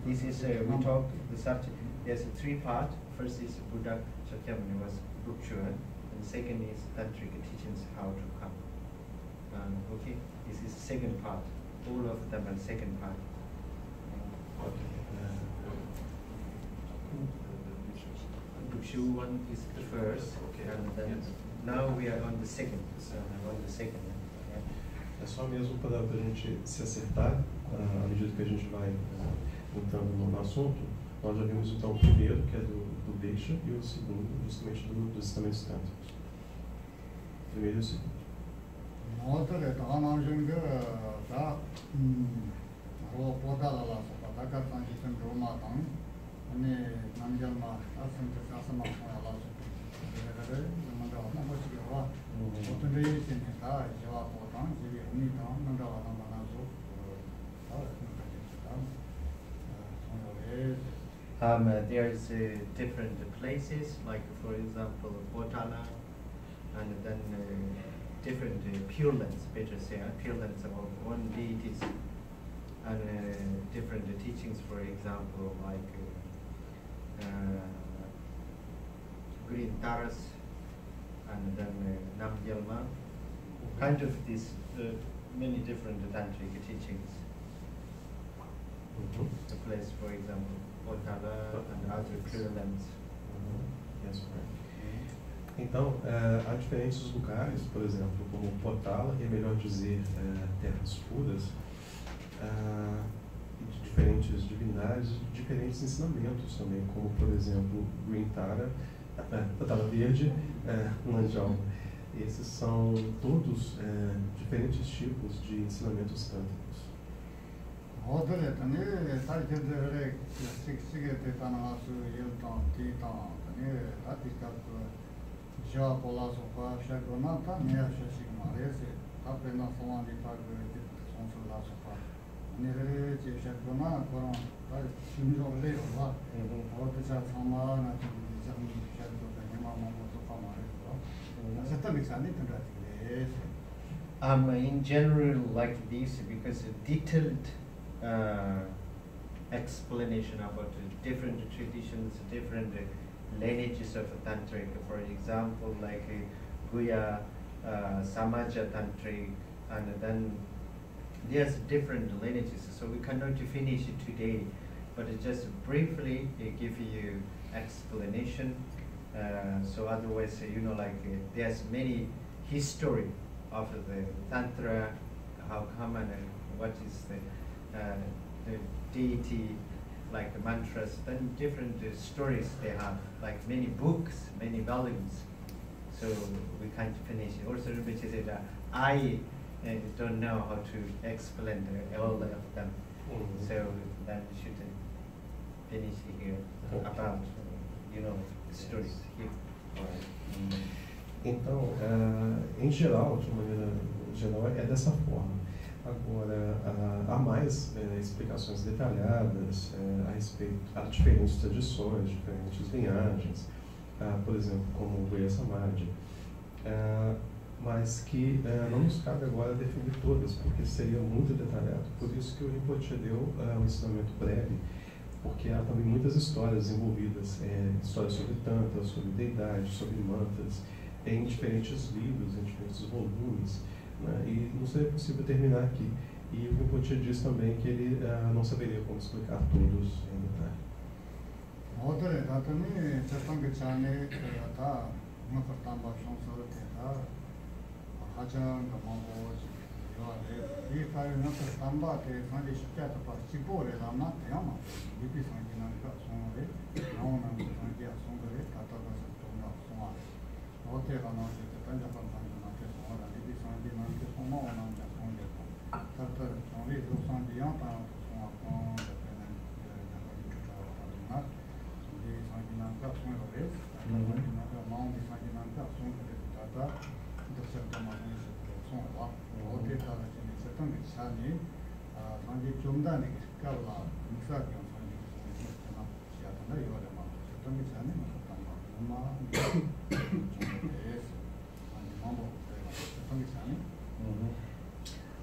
This is we talk research. There's a three-part. First is Buddha Shakyamuni was Bhikshu, and second is Tantric teachings how to come. Okay, this is second part. All of them are second part. Bhikshu one is the first, and then now we are on the second. So on the second. É só mesmo para a gente se acertar, à medida que a gente vai entrando no assunto. Nós já vimos então o primeiro, que é do Deixa, e o segundo, justamente dos ensinamentos tântricos. Primeiro e o segundo. There's different places, like for example, Botala, and then different pure lands, better say, pure lands of one deities, and different teachings, for example, like Green Taras, and then Namgyalma, kind of these many different tantric teachings. The place, for example, Botala and other pure lands. Yes, right. Então, há diferentes lugares, por exemplo, como Potala, é melhor dizer terras puras, de diferentes divindades, diferentes ensinamentos também, como por exemplo Green Tara, Potala Verde, Nanjal. Esses são todos diferentes tipos de ensinamentos tântricos. In general, like this, because a detailed explanation about different traditions, different lineages of Tantric. For example, like Guya, Samaja Tantric, and then there's different lineages. So we cannot finish it today, but just briefly give you explanation. So otherwise, like there's many history of the Tantra, how come and what is the deity, like the mantras, then different stories they have, like many books, many volumes. So we can't finish it. Also, which is it, I don't know how to explain all of them. So then we should finish here about, stories here. Então, em geral, de maneira geral, é dessa forma. Agora, há mais explicações detalhadas a respeito, há diferentes tradições, diferentes linhagens, por exemplo, como o Guya Samadhi, mas que não nos cabe agora definir todas, porque seria muito detalhado. Por isso que o Rinpoche deu um ensinamento breve, porque há também muitas histórias envolvidas, histórias sobre Tantra, sobre deidade, sobre mantras, em diferentes livros, em diferentes volumes, né? E não seria possível terminar aqui. E o Rinpoche diz também que ele não saberia como explicar todos em detalhe.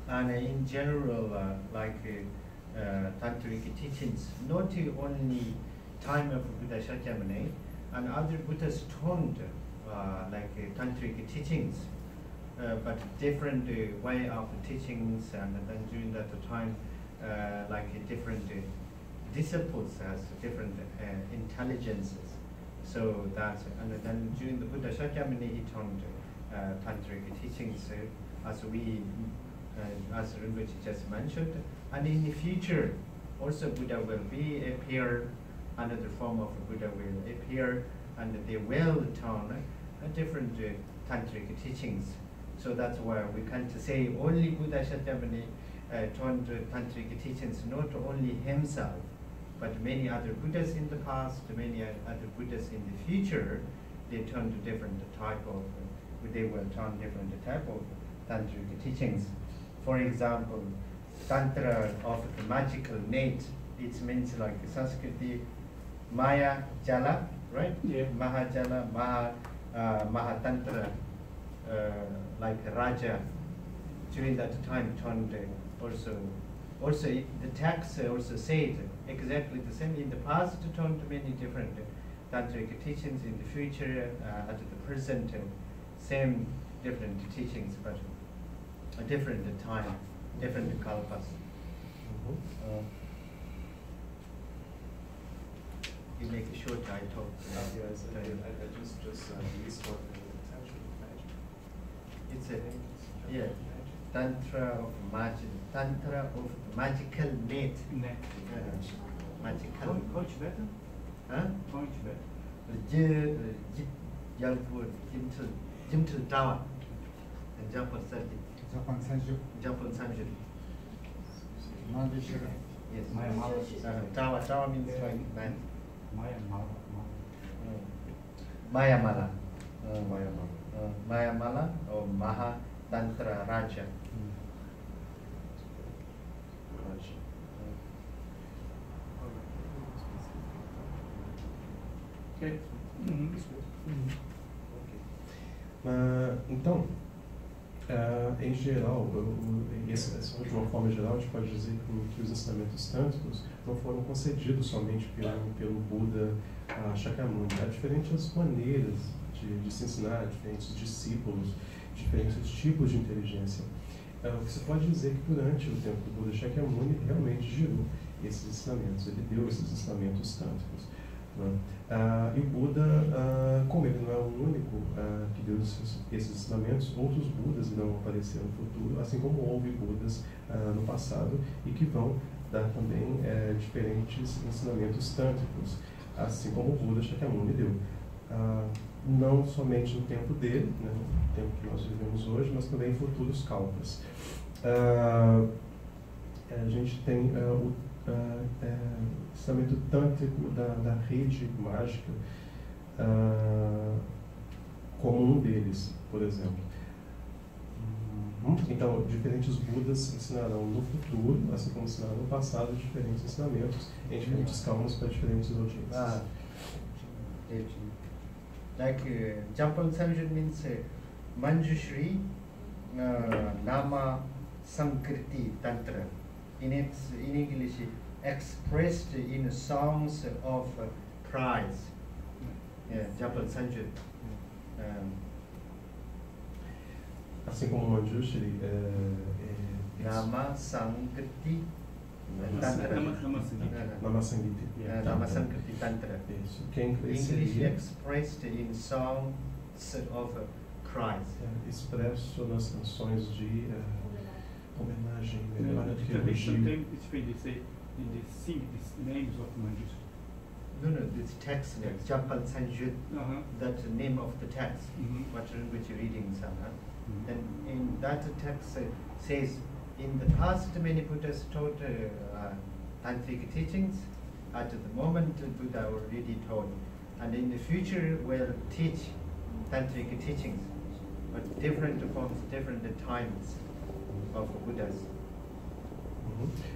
And in general, tantric teachings, not only time of Buddha Shakyamuni, and other Buddhas taught tantric teachings, but different way of teachings, and then during that time, different disciples has different intelligences. So that, and then during the Buddha Shakyamuni, he taught tantric teachings, as Rinpoche just mentioned. And in the future, also Buddha will appear, another form of Buddha will appear, and they will turn different tantric teachings. So that's why we can't say only Buddha Shakyamuni turned tantric teachings, not only himself, but many other Buddhas in the past, many other Buddhas in the future, they turn to different type of, they will turn different type of tantric teachings. For example, Tantra of the magical net, it means like Sanskrit, Maya Jala, right? Yeah. Mahajala, Mahatantra, like Raja, during that time turned also the text also said exactly the same. In the past, turned many different tantric teachings. In the future, at the present, same different teachings, but a different time, different kalpas. You make it short, I talk. Yes, I just released one Tantra of magic. It's a Tantra of magic, Tantra of magical net. Magical. How much better? Huh? How much better? Jim to Tawa. And Japan Sanjit. Japan Sanju. Japan Sanjit. Mandishira. Yes. Maya Mala. Tawa means like man. Maya Mala. Maya Mala. Maya Mala or Maha Tantra Raja. Okay. Então, em geral, de uma forma geral, a gente pode dizer que os ensinamentos tântricos não foram concedidos somente pelo Buda Shakyamuni. Há diferentes maneiras de se ensinar, diferentes discípulos, diferentes tipos de inteligência. O que se pode dizer que durante o tempo do Buda Shakyamuni realmente gerou esses ensinamentos, ele deu esses ensinamentos tântricos. E o Buda, como ele não é o único que deu esses ensinamentos, outros Budas irão aparecer no futuro, assim como houve Budas no passado e que vão dar também diferentes ensinamentos tântricos, assim como o Buda Shakyamuni deu. Não somente no tempo dele, né, no tempo que nós vivemos hoje, mas também em futuros kalpas. A gente tem o ensinamento tântrico da rede mágica como um deles, por exemplo. Então, diferentes Budas ensinarão no futuro, assim como ensinaram no passado, diferentes ensinamentos em diferentes kalpas para diferentes audiências. Like Japan Sanjit means Manjushri Nama Sankriti Tantra. In English, expressed in songs of praise. Japan Sanjit. Assim como Manjushri Nama Sankriti Tantra. Nama Sankriti. Nama Sankriti Tantra. Isso. Que em inglês English seria expressed in songs of praise. expresso nas canções de homenagem, melhor do que Tradition elogio. it's when they say, when they sing these names of Manjushri. No, this text, Japan Sanjit, that the name of the text, what which you're reading, then in that text says, in the past many Buddhas taught tantric teachings. At the moment Buddha already taught, and in the future will teach tantric teachings, but different forms, different times of Buddhas.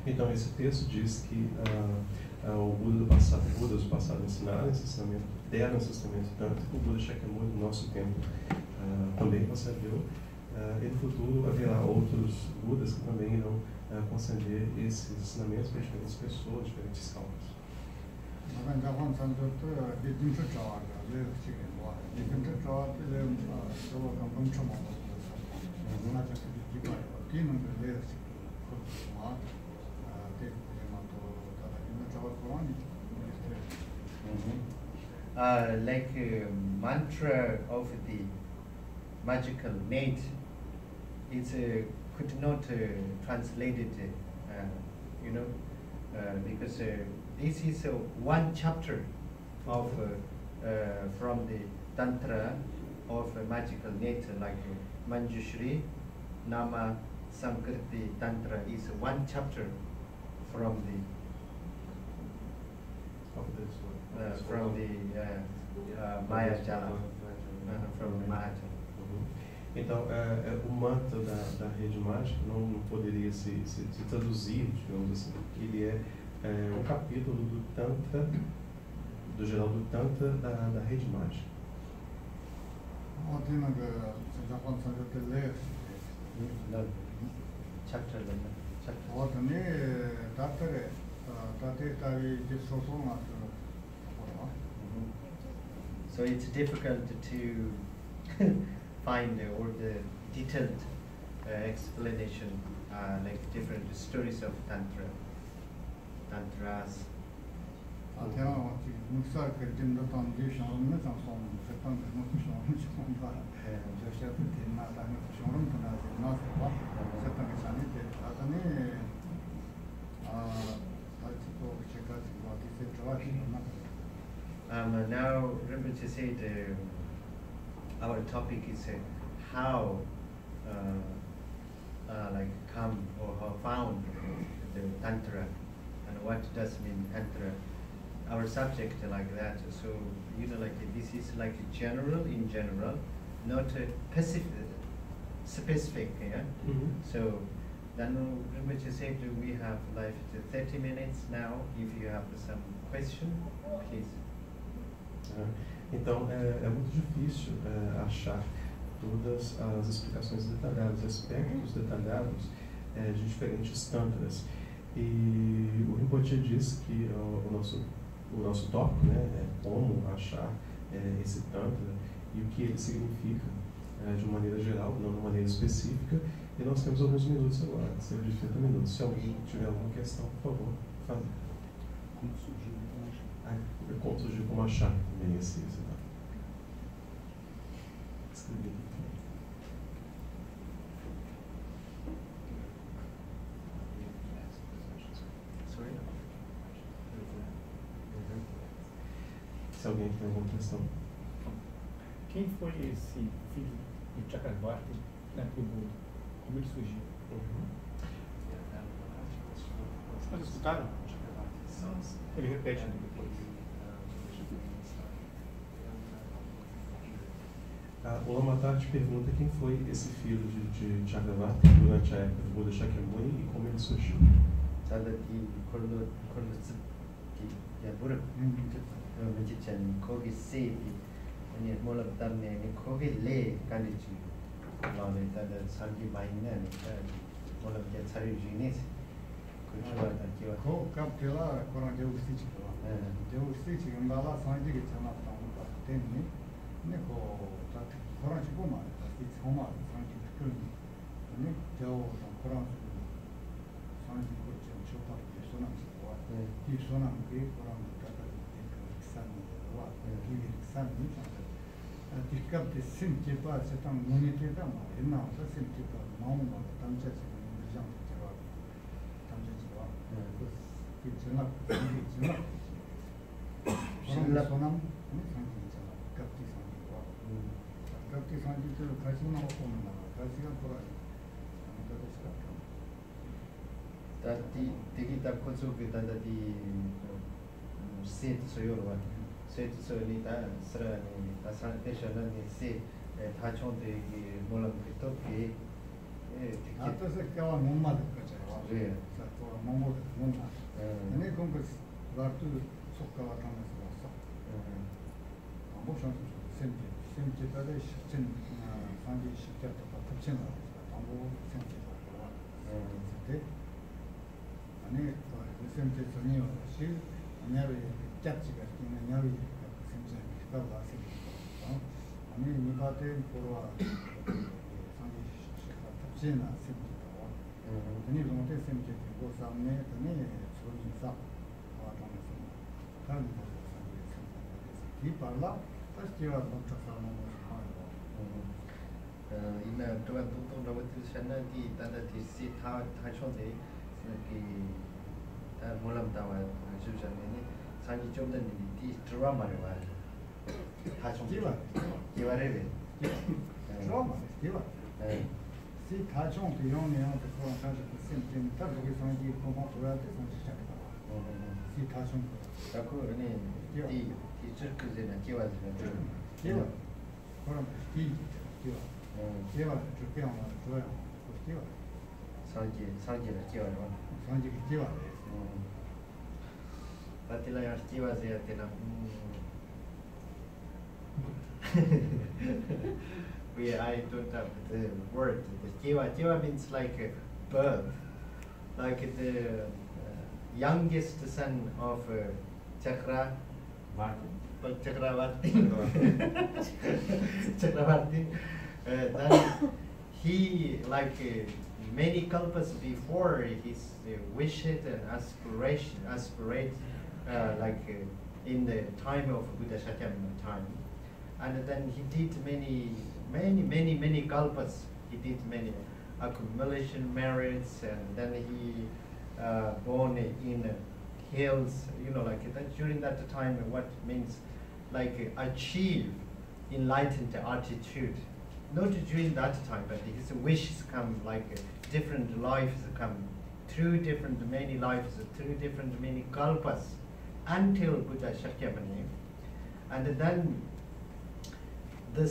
Então esse texto diz que o Buda Budas do passado ensinaram esse ensinamento, deram esse ensinamento tanto que o Buda Shakyamuni, no nosso tempo, também concedeu. E no futuro haverá outros Budas que também irão conceder esses ensinamentos para diferentes pessoas, diferentes causas. Like mantra of the magical net, it's could not translate it, because this is one chapter of from the Tantra of magical net, like Manjushri, Nama Samkriti Tantra is one chapter from the from the Maya Jala, from the Maya Jala. Então, o mantra da rede mágica não poderia se traduzir, digamos assim, porque ele é um capítulo do Tantra, do geral do Tantra da rede mágica. So it's difficult to find all the detailed explanation, like different stories of Tantras. Now Rinpoche said our topic is how like come or how found the Tantra and what does mean Tantra. Our subject like that. So like this is like general in general, not specific. Yeah. So then Rinpoche said we have like 30 minutes now. If you have some question, please. Então, é muito difícil achar todas as explicações detalhadas, aspectos detalhados de diferentes tantras. E o Rinpoche diz que o nosso tópico, né, é como achar esse tantra e o que ele significa de uma maneira geral, não de uma maneira específica. E nós temos alguns minutos agora, cerca de 30 minutos. Se alguém tiver alguma questão, por favor, fale. Como surgiu como achar? Como surgiu como achar também esse tantra. Escrevi aqui também. Se alguém tem alguma questão. Quem foi esse filho do Chakravarti na tribo? Como ele surgiu? Vocês escutaram? Ele repete depois. O Lamatar te pergunta quem foi esse filho de Chakravarti durante a época do Buda Shakyamuni e como ele surgiu. 거기 세비 아니 몰라 담네 거기 레 간디지 라네 다다 산기 마이네 몰라 게 차리 지니스 그렇다 기와 거 갑텔라 코랑 데우스티치 데우스티치 인발라 산지게 참았다 거 때문에 네고 다 코랑 지고마 이 정말 산지 특별히 네 저 코랑 산지 거지 쇼파 소나 이 소나 그 코랑 Dikabde simtipa setam muniteta ma enna ta simtipa mauma tamcha se nijam tewa tamcha tewa ki jena sonam sanji jena kapti sanji to kasuna okona kasiga pora tati tegita kozo ke tadi set soyorwa set soyita srani asran peshana ni se thachon de molam pito ke atase kawa momma de kacha re sa to mommo momma ne konko Eduardo Sokkawa Tamas was a motion sent it other Sandy Shikat of Tapchina, Tambo sent it. And it sent it to Neo, she never catch it in a Navi Significado. And then Nipate for Sandy Tapchina sent it. And you don't send it to go somewhere, and then it's going to parla, first you are not a in a to Shana, Tanda sit how Tachonde, Mulam Tawa, Susan, Sanji Jordan, the drama. Tachon, you are ready. Drama, see, Tachon, the only on the front side of the same thing, Tabu is on the command to write this on the chapter. See, Tachon. I don't have the word. Kiwa means like a birth, like the youngest son of Chakravarti. Then he, like many kalpas before, his wishes and aspirate in the time of Buddha Shakyamuni time. And then he did many kalpas. He did many accumulation merits, and then he born in hills, like that. During that time, what means like achieve enlightened attitude. Not during that time, but his wishes come like different lives come through many lives, through many kalpas, until Buddha Shakyamuni. And then the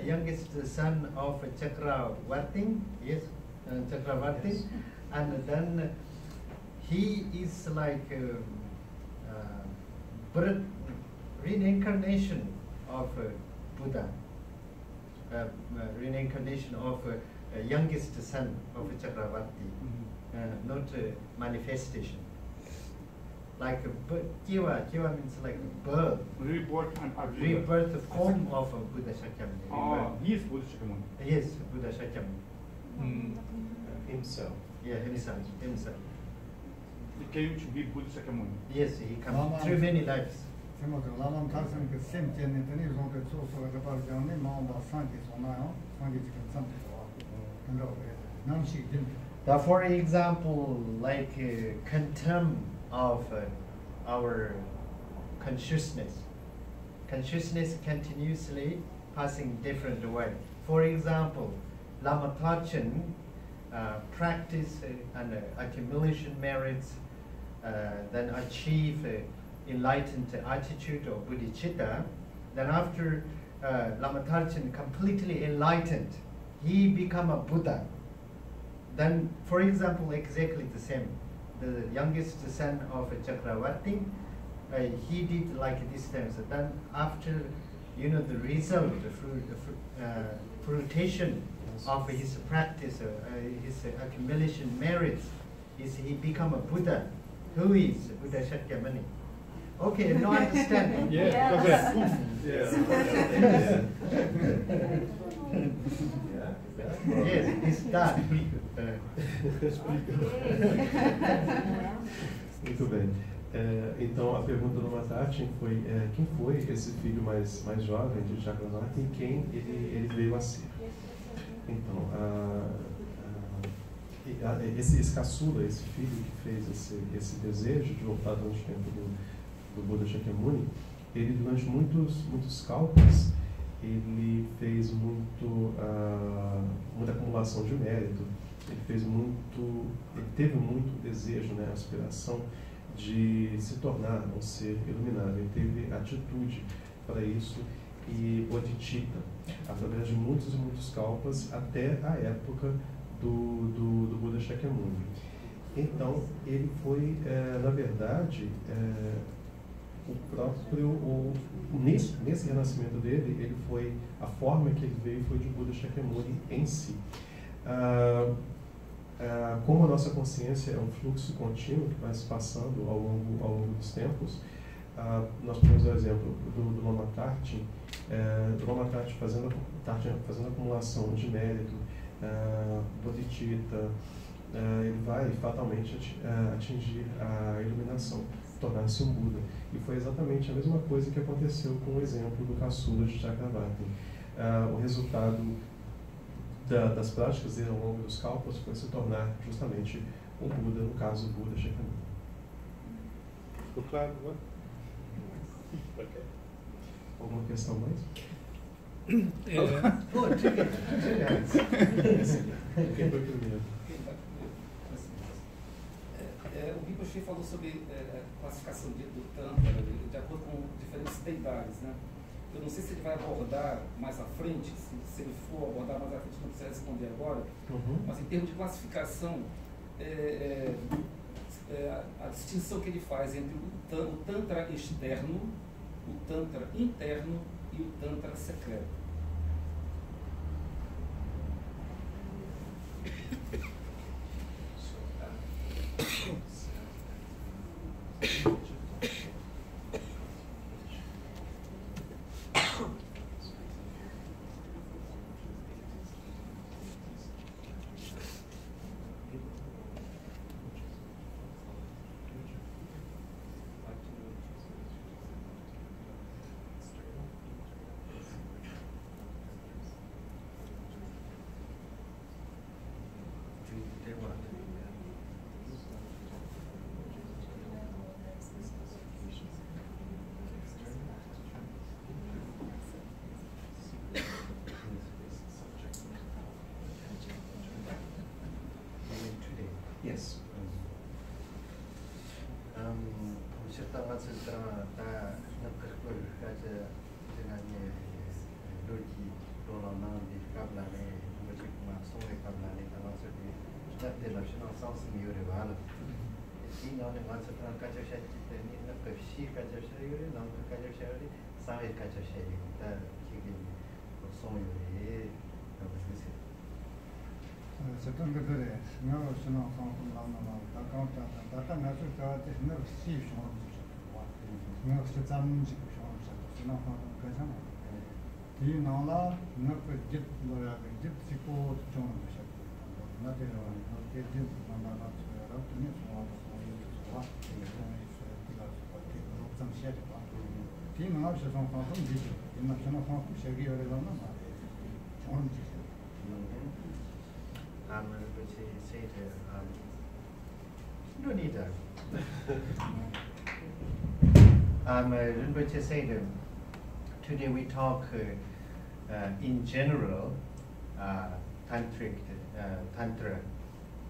youngest son of Chakravarti, yes, Chakravarti, yes. And then he is like reincarnation of Buddha, reincarnation of youngest son of Chakravarti, not manifestation. Like Kiwa means like birth. Rebirth and rebirth form of Buddha Shakyamuni. He is Buddha Shakyamuni. Yes, Buddha Shakyamuni. Himself. Yeah, himself. He came to be Buddha Shakyamuni. Yes, he comes through many lives. For example, like contempt of our consciousness continuously passing different way. For example, Lama Tachin practice and accumulation merits, then achieve enlightened attitude or bodhicitta. Then after Lama Tachin completely enlightened, he become a Buddha. Then, for example, exactly the same. The youngest son of Chakravarti, he did like this time. So then after, the result, the fruition of his practice, his accumulation merits, is he become a Buddha. Who is Buddha Shakyamuni? Okay, no understanding. Yeah. Yes, it's that. Muito bem. Então a pergunta do Matachin foi quem foi esse filho mais jovem de Chakravarti e quem ele veio a ser. Então esse caçula, esse filho que fez esse desejo de voltar durante o tempo do Buddha Shakyamuni, ele durante muitos kalpas ele fez muita acumulação de mérito. Ele teve muito desejo, aspiração de se tornar um ser iluminado. Ele teve atitude para isso e bodhicitta, através de muitos kalpas até a época do Buddha Shakyamuni. Então, ele foi, na verdade, o próprio, nesse renascimento dele, ele foi, a forma que ele veio foi de Buda Shakyamuni em si. Como a nossa consciência é um fluxo contínuo que vai se passando ao longo dos tempos, nós temos o exemplo do Lama Parte, fazendo acumulação de mérito, bodhicitta, ele vai fatalmente atingir a iluminação, tornar-se um Buda. E foi exatamente a mesma coisa que aconteceu com o exemplo do caçula de Chakravartin. O resultado das práticas dele ao longo dos cálculos foi se tornar justamente um Buda, no caso o Buda Shakyamuni. Ficou claro, não é? Okay. Alguma questão mais? Quem foi primeiro? O Rinpoche falou sobre a classificação do Tantra de acordo com diferentes deidades, né? Eu não sei se ele vai abordar mais à frente, se ele for abordar mais à frente, não precisa responder agora, mas em termos de classificação, a distinção que ele faz entre o Tantra externo, o Tantra interno e o Tantra secreto. Yes. No need that. Rinpoche said, today we talk in general tantric tantra,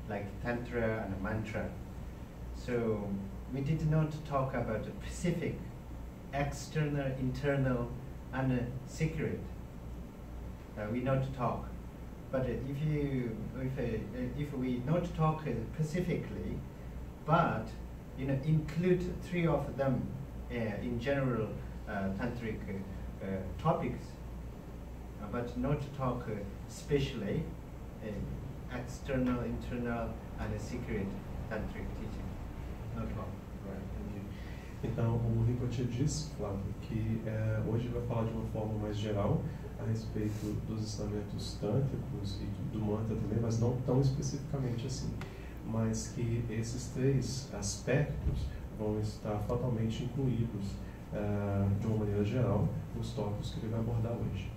like tantra and mantra. So we did not talk about the specific external, internal, and secret. We not talk. But if we not talk specifically, but include three of them in general tantric topics, but not talk specially external, internal, and secret tantric teaching. Not talk. Então, o Rinpoche diz, Flávio, que hoje vai falar de uma forma mais geral a respeito dos ensinamentos tântricos e do mantra também, mas não tão especificamente assim. Mas que esses três aspectos vão estar fatalmente incluídos de uma maneira geral nos tópicos que ele vai abordar hoje.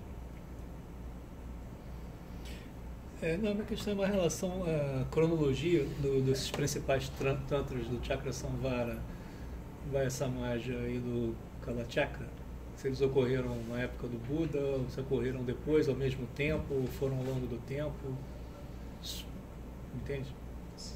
Não, a minha questão é uma relação à cronologia desses principais tantras do Chakra Samvara, Vaya Samaja e do Kalachakra. Se eles ocorreram na época do Buda, ou se ocorreram depois, ao mesmo tempo, ou foram ao longo do tempo. Entende? Sim.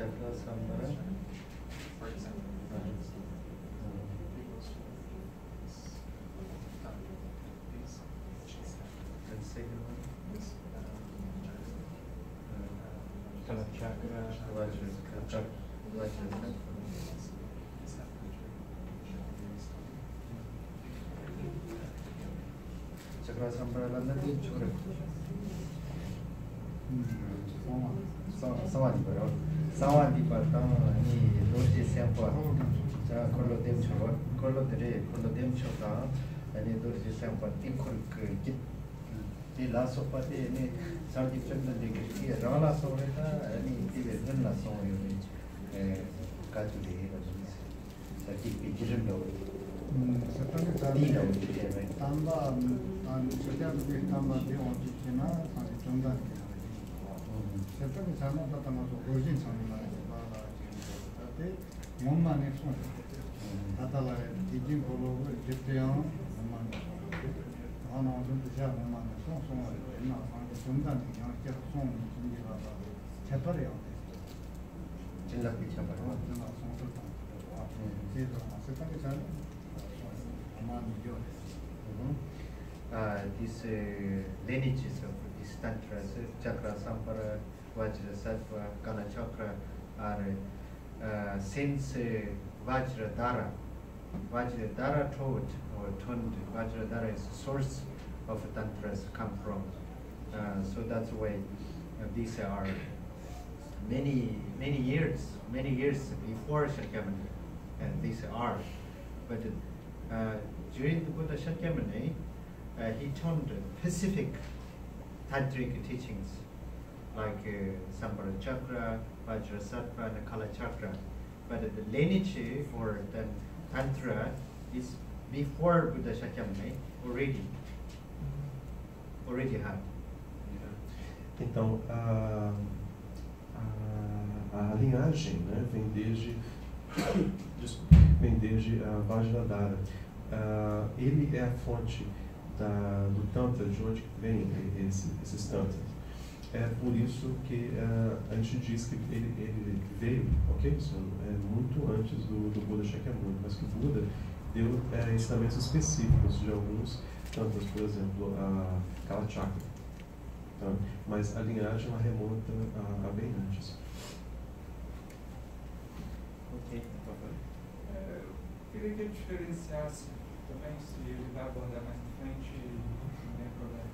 chakra sambara. For example, The second one. Kala chakra. Vajra. Chakra sambara landa di chukra. Sawadhi patang ni doji sempa. Ja kollo dem chukra. Kollo dem chukra. Ani doji sempa tikul ke di la sopa de ni sardi chanda de ki rala soreta ani di ven la so yo ka ju de sa ti pi jirin do 세상에 잘 담바 안 저자들 담바 되어 있지나 아니 정답이 세상에 잘못했다는 것도 고진 상황이 봐라 지금 몸만에 손 다달라 이진 보고 제대로 몸만 하나 좀 제가 몸만에 손을 내나 상대 정답이 그냥 계속 손 준비가 제발이요 진짜 비춰봐. 정말 손을 그래서 세상에 잘 These lineages of these tantras, chakra, sampara, vajra, sattva, kala chakra, are since Vajradhara taught or turned, Vajradhara is the source of tantras come from. So that's why these are many years before Shakyamuni, and these are. But during the Buddha Shakyamuni, he turned specific tantric teachings like Sambara Chakra, Vajra Sattva, and Kala Chakra. But the lineage for the Tantra is before Buddha Shakyamuni already had. Então, a linhagem, né, vem desde a Vajradhara. Ele é a fonte do Tantra, de onde vem esses Tantras. É por isso que a gente diz que ele veio, ok? Isso é muito antes do Buda Shakyamuni, mas que o Buda deu ensinamentos específicos de alguns Tantras, por exemplo, a Kala Chakra. Tá? Mas a linhagem ela remonta a bem antes. Ok, queria que ele diferenciasse também, se ele vai abordar mais em frente, não tem problema,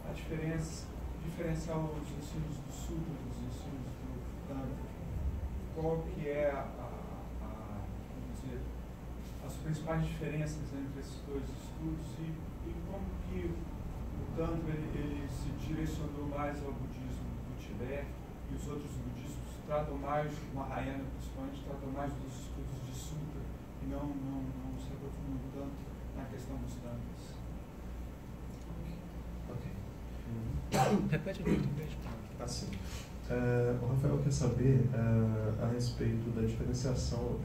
a diferenciar os ensinos do Sutra dos ensinos do Tantra. Qual que é vamos dizer, as principais diferenças entre esses dois estudos e como que o Tantra ele se direcionou mais ao budismo do Tibete e os outros budismos tratam mais, o Mahayana principalmente, tratam mais dos estudos de Sutra e não se aprofundam tanto na questão dos Tantras. Ok. Repete muito mesmo. Assim. O Rafael quer saber a respeito da diferenciação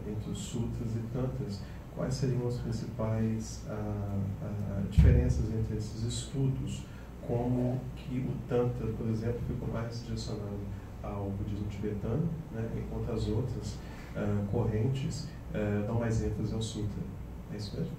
entre os sutras e tantras. Quais seriam as principais diferenças entre esses estudos? Como que o tantra, por exemplo, ficou mais direcionado ao budismo tibetano, né, enquanto as outras correntes dão mais ênfase ao sutra. É isso mesmo?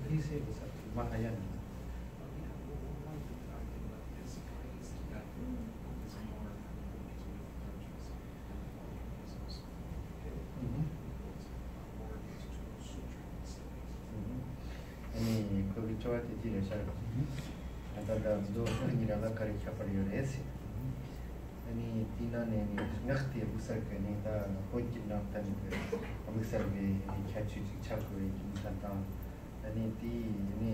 Please say this, Mahayana. Ani kogi chawati jire shar. Anda do niranga kari chapari yoresi. Ani tina ne ngakti busar ke ne da hoji na tanamisar be chachu chaku ni tan. Ani ti ni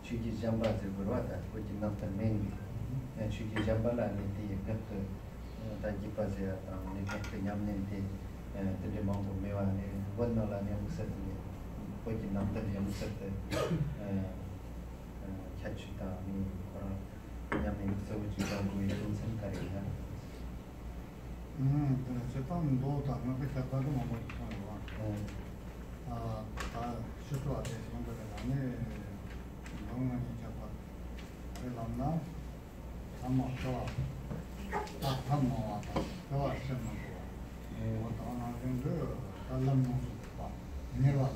Chiki Jamba Zigurata, which is not the main. And Chiki Jambala and the Tajipazia, the Yamnenti, and the Mongo Meva, and Wanola Yamuset, which is not the Yamuset, Chachita, Yamin, so which you don't do in some Karina. Japan daughter, not the Capado Momo. Shutwa is one of the Longan Japan. Elana, Amato, Tamo, Toa Semago. What on I can do, Alamo, Neva,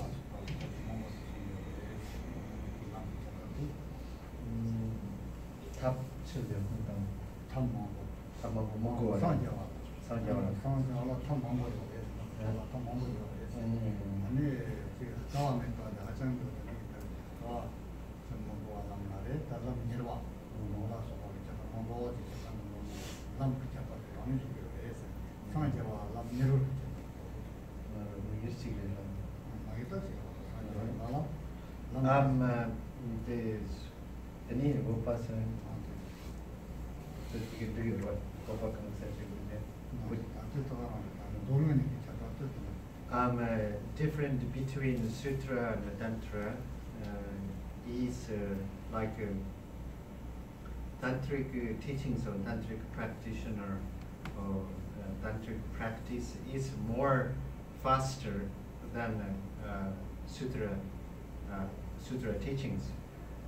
Tap children, Tamo, Tamago, Sanja, Sanja, Tamo, 아니 가와메가 하장도 가 전문고 남나래 달람 일와 뭐라서 거기서 뭐고 남 그렇게 하는 식으로 해서 상제와 남 일을 Yesterday. 마이다 지금 the need of person that you can do what Papa can say different between the sutra and the tantra is like tantric teachings or tantric practitioner or tantric practice is more faster than sutra teachings,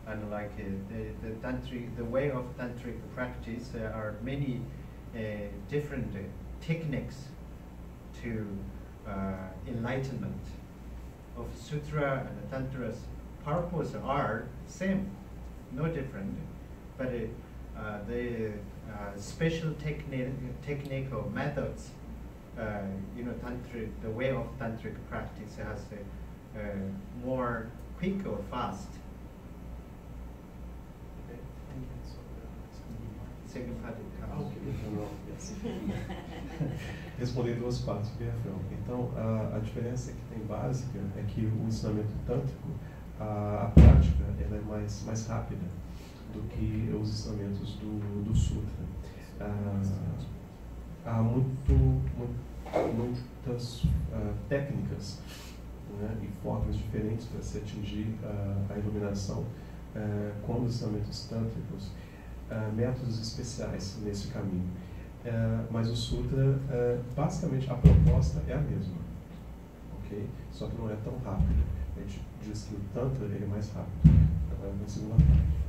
and like the way of tantric practice, there are many different techniques to enlightenment. Of sutra and tantra's purpose are same, no different, but the special technique or methods, tantric, the way of tantric practice has more quick or fast. Second part Responder duas partes do Rafael. Então, a diferença que tem básica é que o ensinamento tântrico, a prática, ela é mais rápida do que os ensinamentos do sutra. Há muitas técnicas, né, e formas diferentes para se atingir a iluminação com os ensinamentos tântricos, métodos especiais nesse caminho. Mas o sutra, basicamente, a proposta é a mesma, ok? Só que não é tão rápido. A gente diz que o tantra ele é mais rápido. Agora na segunda parte.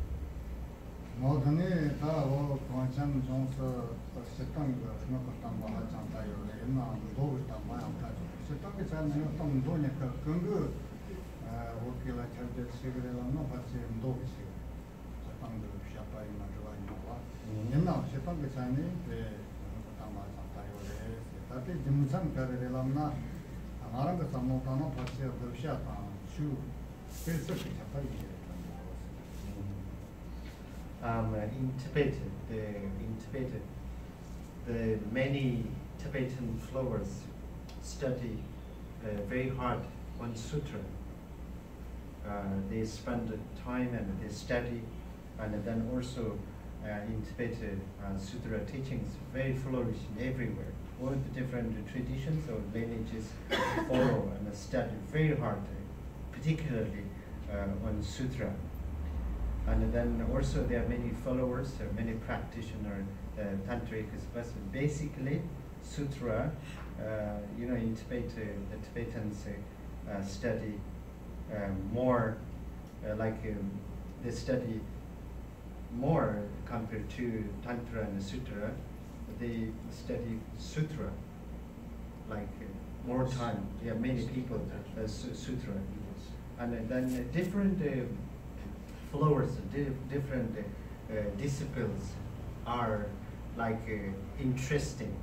In Tibet, the many Tibetan followers study very hard on sutra. They spend time and they study, and then also in Tibet, sutra teachings very flourishing everywhere. All the different traditions or lineages follow and study very hard, particularly on sutra. And then also there are many followers, many practitioners, tantric, but basically sutra, in Tibet, the Tibetans study more, they study more compared to Tantra and Sutra. They study Sutra, more time. There are many people Sutra. And then different followers, different disciples are interesting.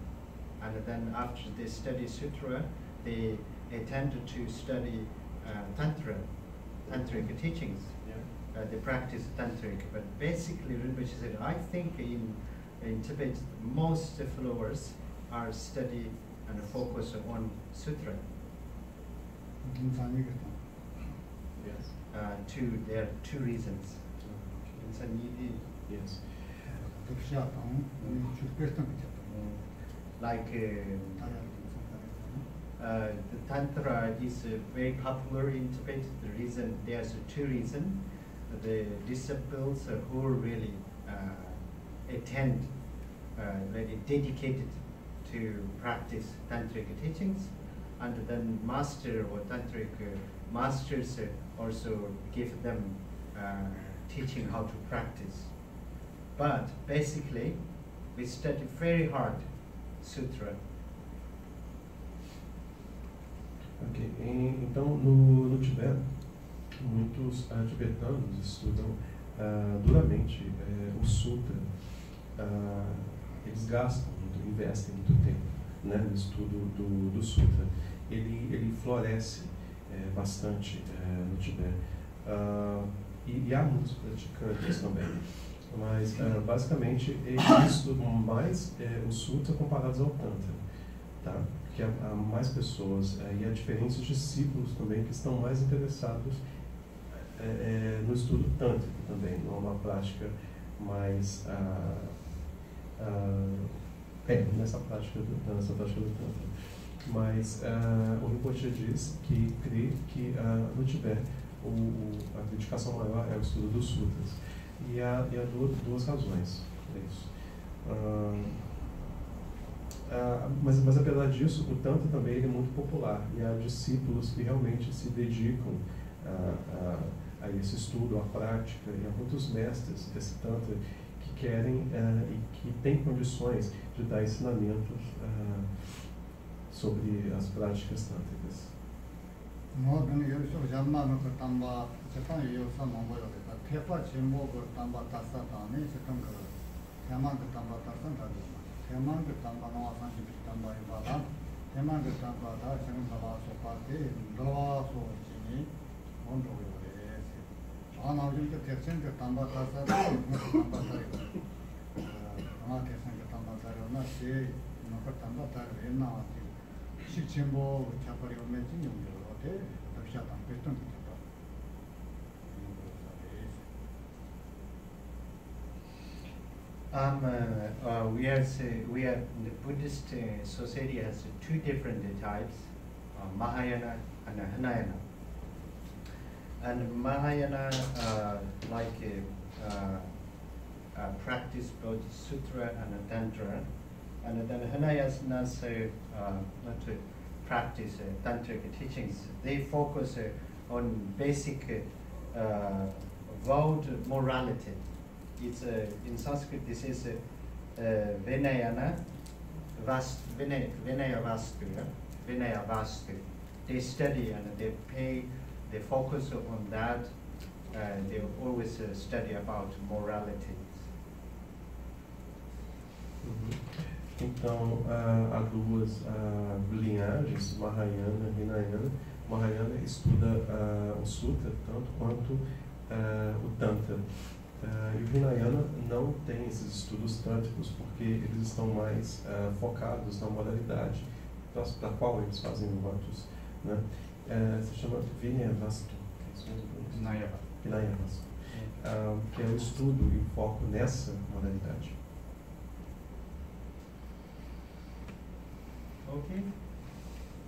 And then after they study Sutra, they tend to study tantric teachings. They practice tantric, but basically Rinpoche said, I think in Tibet most followers are study and focus on sutra. Yes. there are two reasons. Yes. Like the Tantra is very popular in Tibet. The reason, there's two reasons. The disciples who really attend, very dedicated to practice tantric teachings, and then master or tantric masters also give them teaching how to practice. But basically, we study very hard sutra. Ok, então no Tibete, muitos tibetanos estudam duramente o sutra. Eles gastam muito, investem muito tempo, né, no estudo do sutra. Ele floresce bastante no Tibete. E há muitos praticantes também. Mas, basicamente, eles estudam mais o sutra comparados ao Tantra, tá? Porque há mais pessoas e há diferentes discípulos também que estão mais interessados no estudo tântrico também, numa prática mais nessa prática do Tantra. Mas o Rinpoche diz que crê que no Tibete a dedicação maior é o estudo dos sutras. E há duas razões para isso. Mas apesar disso, o Tantra também ele é muito popular e há discípulos que realmente se dedicam a esse estudo, à prática, e há muitos mestres desse Tantra que querem e que têm condições de dar ensinamentos sobre as práticas tântricas. We are the Buddhist society has two different types, Mahayana and Hinayana. And Mahayana practice both Sutra and Tantra, and then Hinayanas not to practice Tantric teachings. They focus on basic vowed morality. It's in Sanskrit this is Vinaya Vastu. They study and they focus on that. They always study about morality. Então, há duas linhagens, Mahayana e Hinayana. Mahayana estuda o Sutra tanto quanto o Tantra. E o Hinayana não tem esses estudos tântricos porque eles estão mais focados na moralidade para qual eles fazem votos, né? Se chama Vinaya Vastu, que é o estudo e o foco nessa moralidade. Okay.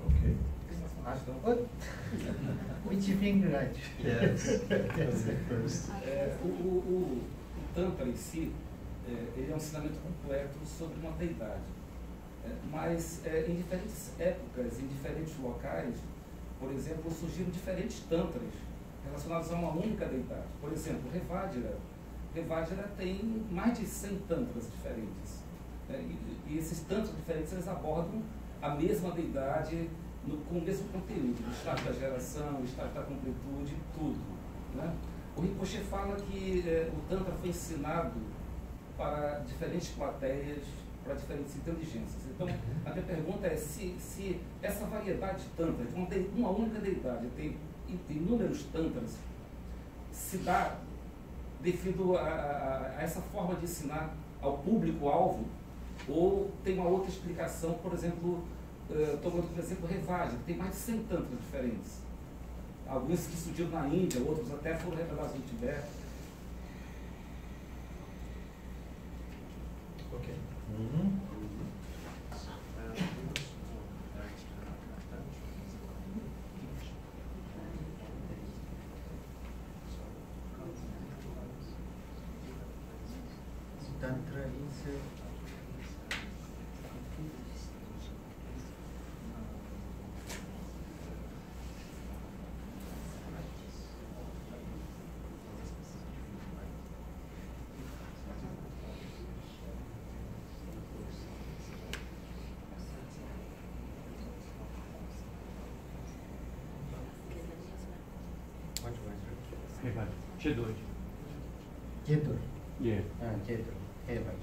Ok. Which finger right? Yes. First. O Tantra em si, ele é um ensinamento completo sobre uma deidade. Mas em diferentes épocas, em diferentes locais, por exemplo, surgiram diferentes tantras relacionados a uma única deidade. Por exemplo, Revajra tem mais de 100 tantras diferentes. E esses tantras diferentes, eles abordam a mesma deidade com o mesmo conteúdo, o estado da geração, o estado da completude, tudo, né? O Rinpoche fala que o Tantra foi ensinado para diferentes plateias, para diferentes inteligências. Então, a minha pergunta é se essa variedade de Tantras, uma única deidade, tem inúmeros Tantras, se dá devido a essa forma de ensinar ao público-alvo, ou tem uma outra explicação, por exemplo, tomando por exemplo Revajra, que tem mais de 100 tantras diferentes. Alguns que surgiram na Índia, outros até foram revelados no Tibete. Ok. Tantra is what was it? T2. Ketur. Yeah. Ketur. Hebat.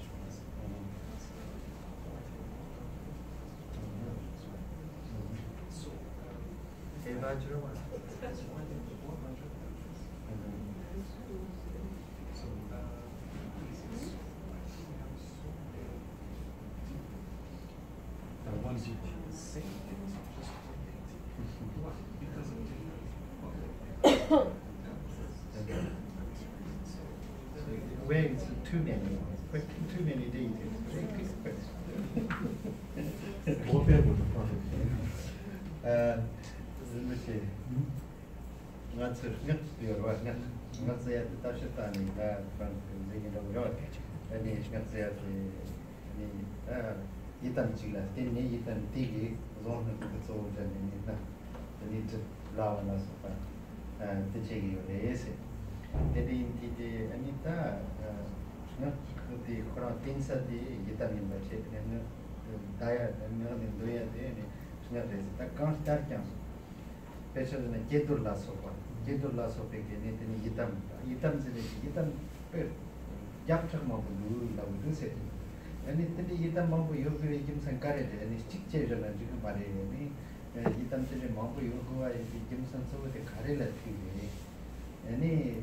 Where it's too many deities. Boa pergunta, Paulo. Personne Ketur la sopa ke ne teni yitam zene yitam per yapchak ma bu la bu se ani teni yitam ma bu yogi ve kim sankare de ani stick che jana ji mare ni yitam teni ma bu yogi wa kim san so de khare la thi ne ani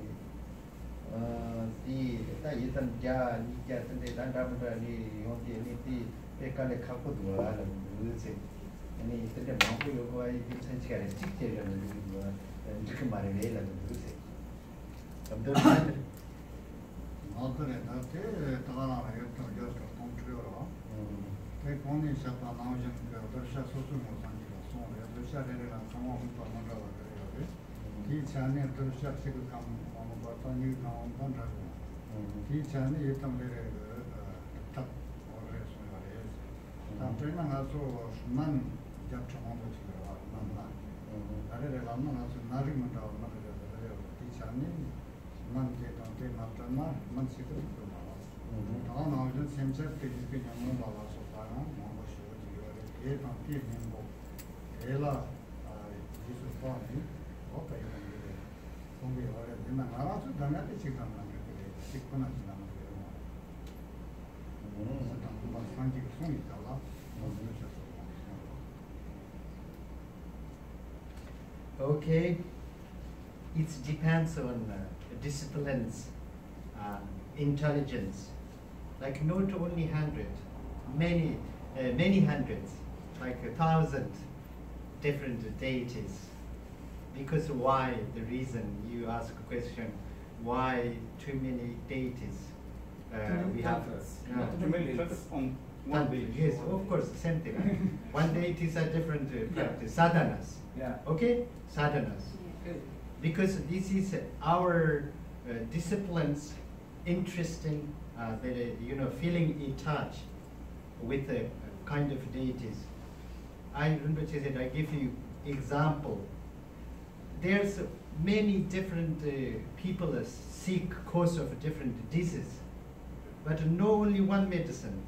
ti ta yitam ja ni ja tende dan da ba ni yo ti ni ti pe ka le kha ko du la bu se ani tende ma bu yogi wa kim san chi kare stick che jana ji 지금 말을 해라고 그러세요. 감독님. 어떤에 나한테 다가나 했던 여자 동트려라. 그 본인 샤파 나오신 그 러시아 소수 모상이라 손에 러시아에랑 상황을 만나러 그래요. 이 전에 러시아 세계 감 아무 어떤 일 나온 건 다르고. 이 전에 했던 데에 딱 오래 소리를 해서. 단체나 가서 만 잡초만 보지라 만나. 아래를 만나서 나리면 다 만나서 그래요. 이 전에 만 개던데 맞잖아. 만 시도 나와. 다 나오는 샘체 때문에 그냥 뭐 나와서 봐라. 뭐 쉬어지고 이렇게 단티 멤버. 에라 지수 파니 어떻게 되는데. 공부 어려 되면 알아서 당연히 지금 나는 그래. 직분하지 않는 거예요. 그래서 당분 상기가 손이 달라. Okay, it depends on disciplines, intelligence. Like not only 100, many hundreds, like 1,000 different deities. Because why? The reason you ask a question, why too many deities? We have Too many focus on one day. Yes, of course, same thing. One deity is a different practice, sadhanas. Yeah. Okay, sadhanas. Okay. Because this is our disciplines, interesting, feeling in touch with the kind of deities. I remember said I give you example. There's many different people seek cause of different diseases, but no only one medicine.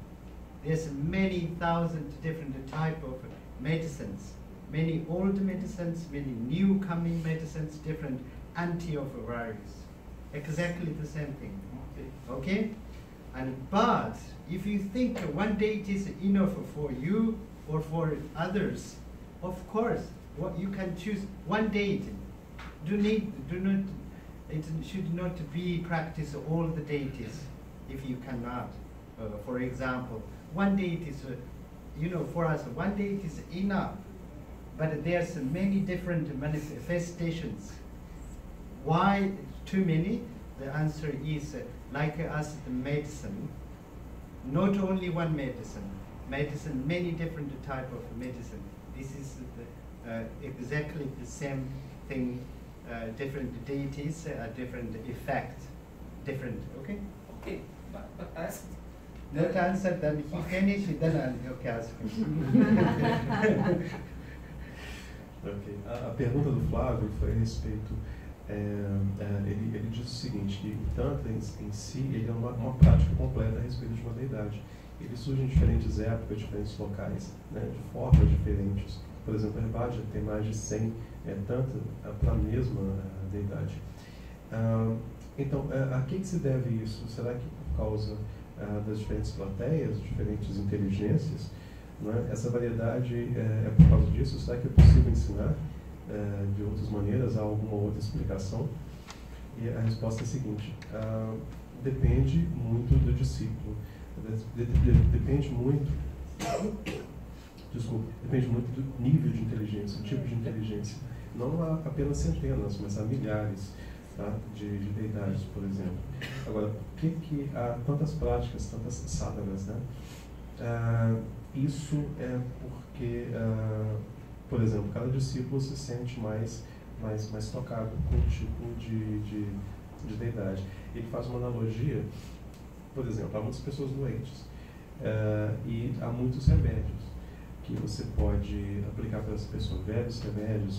There's many thousand different type of medicines. Many old medicines, many new coming medicines, different antivirus. Exactly the same thing. Okay? But if you think one deity is enough for you or for others, of course, you can choose one deity. It should not be practice all the deities if you cannot. For example, one deity is, for us, one deity is enough. but there's many different manifestations. Why too many? The answer is like us, the medicine. Not only one medicine, many different type of medicine. This is exactly the same thing. Different deities, different effect, different. Okay. Okay, but I asked. Not answer. Then he finished. Then I'll ask him. Ok. A pergunta do Flávio foi a respeito. Ele diz o seguinte, que o Tantra em si ele é uma prática completa a respeito de uma deidade. Ele surge em diferentes épocas, diferentes locais, né, de formas diferentes. Por exemplo, a Herbadia tem mais de 100 Tantra para a mesma deidade. Então, a que se deve isso? Será que por causa das diferentes plateias, diferentes inteligências, não é? Essa variedade é por causa disso? Será que é possível ensinar de outras maneiras? Há alguma outra explicação? E a resposta é a seguinte: depende muito do discípulo, depende muito do nível de inteligência, do tipo de inteligência. Não há apenas centenas, mas há milhares, tá, de deidades, por exemplo. Agora, por que há tantas práticas, tantas sadhanas, né? Isso é porque, por exemplo, cada discípulo se sente mais tocado com um tipo de deidade. Ele faz uma analogia, por exemplo, há muitas pessoas doentes e há muitos remédios que você pode aplicar para essa pessoa, velhos remédios,